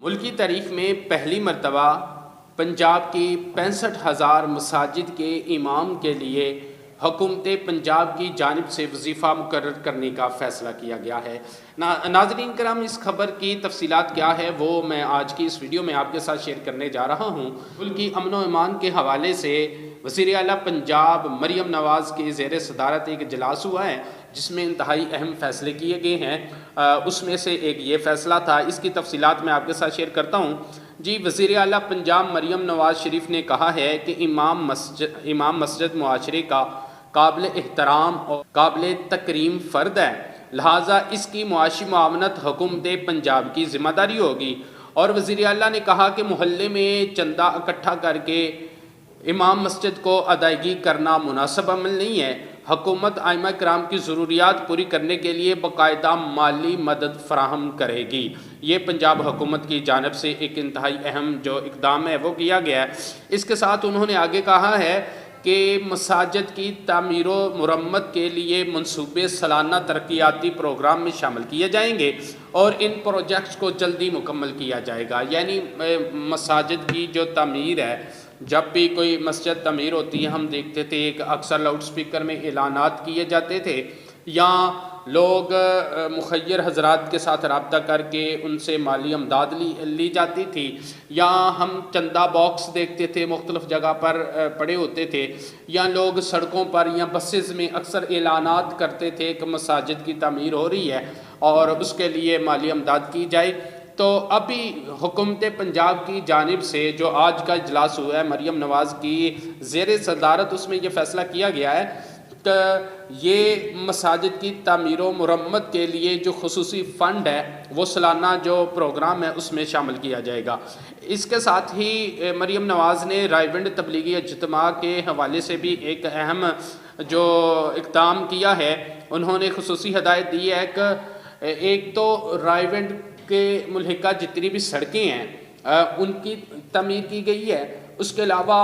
ملک کی تاریخ میں پہلی مرتبہ پنجاب کی 65,000 مساجد کے امام کے لیے حکومت پنجاب کی جانب سے وظیفہ مقرر کرنے کا فیصلہ کیا گیا ہے۔ ناظرین کرام، اس خبر کی تفصیلات کیا ہے وہ میں آج کی اس ویڈیو میں آپ کے ساتھ شیئر کرنے جا رہا ہوں۔ ملک کی امن و امان کے حوالے سے وزیر اعلیٰ پنجاب مریم نواز کی زیر صدارت ایک اجلاس ہوا ہے جس میں انتہائی اہم فیصلے کیے گئے ہیں۔ اس میں سے ایک یہ فیصلہ تھا، اس کی تفصیلات میں آپ کے ساتھ شیئر کرتا ہوں۔ وزیر اعلیٰ پنجاب مریم نواز شریف نے کہا ہے کہ امام مسجد معاشرے کا قابل احترام اور قابل تکریم فرد ہے، لہٰذا اس کی معاشی معاونت حکومت پنجاب کی ذمہ داری ہوگی۔ اور وزیر اعلیٰ نے کہا کہ محلے میں چندہ اکٹھا کر کے امام مسجد کو ادائیگی کرنا مناسب عمل نہیں ہے۔ حکومت ائمہ کرام کی ضروریات پوری کرنے کے لیے باقاعدہ مالی مدد فراہم کرے گی۔ یہ پنجاب حکومت کی جانب سے ایک انتہائی اہم جو اقدام ہے وہ کیا گیا ہے۔ اس کے ساتھ انہوں نے آگے کہا ہے کہ مساجد کی تعمیر و مرمت کے لیے منصوبے سالانہ ترقیاتی پروگرام میں شامل کیے جائیں گے اور ان پروجیکٹس کو جلدی مکمل کیا جائے گا۔ یعنی مساجد کی جو تعمیر ہے، جب بھی کوئی مسجد تعمیر ہوتی ہے ہم دیکھتے تھے ایک اکثر لاؤڈ سپیکر میں اعلانات کیے جاتے تھے، یا لوگ مخیر حضرات کے ساتھ رابطہ کر کے ان سے مالی امداد لی جاتی تھی، یا ہم چندہ باکس دیکھتے تھے مختلف جگہ پر پڑے ہوتے تھے، یا لوگ سڑکوں پر یا بسز میں اکثر اعلانات کرتے تھے کہ مساجد کی تعمیر ہو رہی ہے اور اس کے لیے مالی امداد کی جائے۔ تو ابھی حکومت پنجاب کی جانب سے جو آج کا اجلاس ہوا ہے مریم نواز کی زیر صدارت، اس میں یہ فیصلہ کیا گیا ہے کہ یہ مساجد کی تعمیر و مرمت کے لیے جو خصوصی فنڈ ہے وہ سالانہ جو پروگرام ہے اس میں شامل کیا جائے گا۔ اس کے ساتھ ہی مریم نواز نے رائے ونڈ تبلیغی اجتماع کے حوالے سے بھی ایک اہم جو اقدام کیا ہے۔ انہوں نے خصوصی ہدایت دی ہے کہ ایک تو رائے ونڈ کے ملحقہ جتنی بھی سڑکیں ہیں ان کی تعمیر کی گئی ہے۔ اس کے علاوہ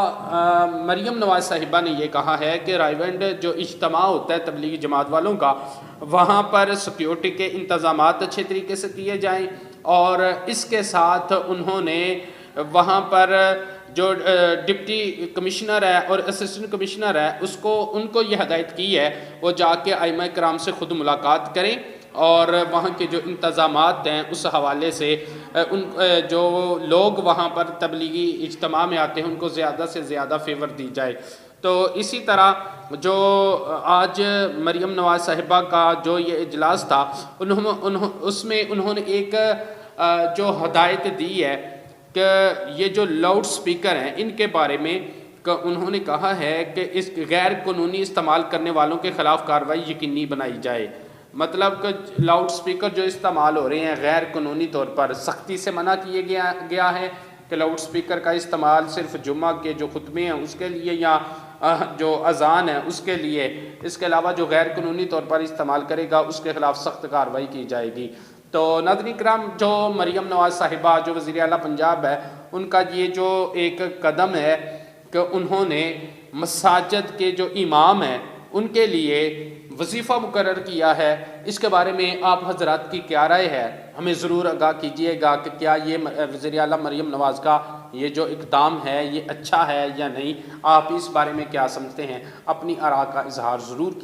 مریم نواز صاحبہ نے یہ کہا ہے کہ رائے ونڈ جو اجتماع ہوتا ہے تبلیغی جماعت والوں کا، وہاں پر سیکیورٹی کے انتظامات اچھے طریقے سے کیے جائیں، اور اس کے ساتھ انہوں نے وہاں پر جو ڈپٹی کمشنر ہے اور اسسٹنٹ کمشنر ہے ان کو یہ ہدایت کی ہے وہ جا کے ائمہ کرام سے خود ملاقات کریں اور وہاں کے جو انتظامات ہیں اس حوالے سے جو لوگ وہاں پر تبلیغی اجتماع میں آتے ہیں ان کو زیادہ سے زیادہ فیور دی جائے۔ تو اسی طرح جو آج مریم نواز صاحبہ کا جو یہ اجلاس تھا اس میں انہوں نے ایک جو ہدایت دی ہے کہ یہ جو لاؤڈ سپیکر ہیں ان کے بارے میں انہوں نے کہا ہے کہ اس غیر قانونی استعمال کرنے والوں کے خلاف کارروائی یقینی بنائی جائے۔ مطلب کہ لاؤڈ سپیکر جو استعمال ہو رہے ہیں غیر قانونی طور پر سختی سے منع کیے گیا ہے کہ لاؤڈ سپیکر کا استعمال صرف جمعہ کے جو خطبے ہیں اس کے لیے یا جو اذان ہے اس کے لیے، اس کے علاوہ جو غیر قانونی طور پر استعمال کرے گا اس کے خلاف سخت کارروائی کی جائے گی۔ تو ناظرین کرام، جو مریم نواز صاحبہ جو وزیر اعلیٰ پنجاب ہے ان کا یہ جو ایک قدم ہے کہ انہوں نے مساجد کے جو امام ہیں ان کے لیے وظیفہ مقرر کیا ہے، اس کے بارے میں آپ حضرات کی کیا رائے ہے؟ ہمیں ضرور آگاہ کیجئے گا کہ کیا یہ وزیر اعلیٰ مریم نواز کا یہ جو اقدام ہے یہ اچھا ہے یا نہیں۔ آپ اس بارے میں کیا سمجھتے ہیں؟ اپنی آراء کا اظہار ضرور کیجئے۔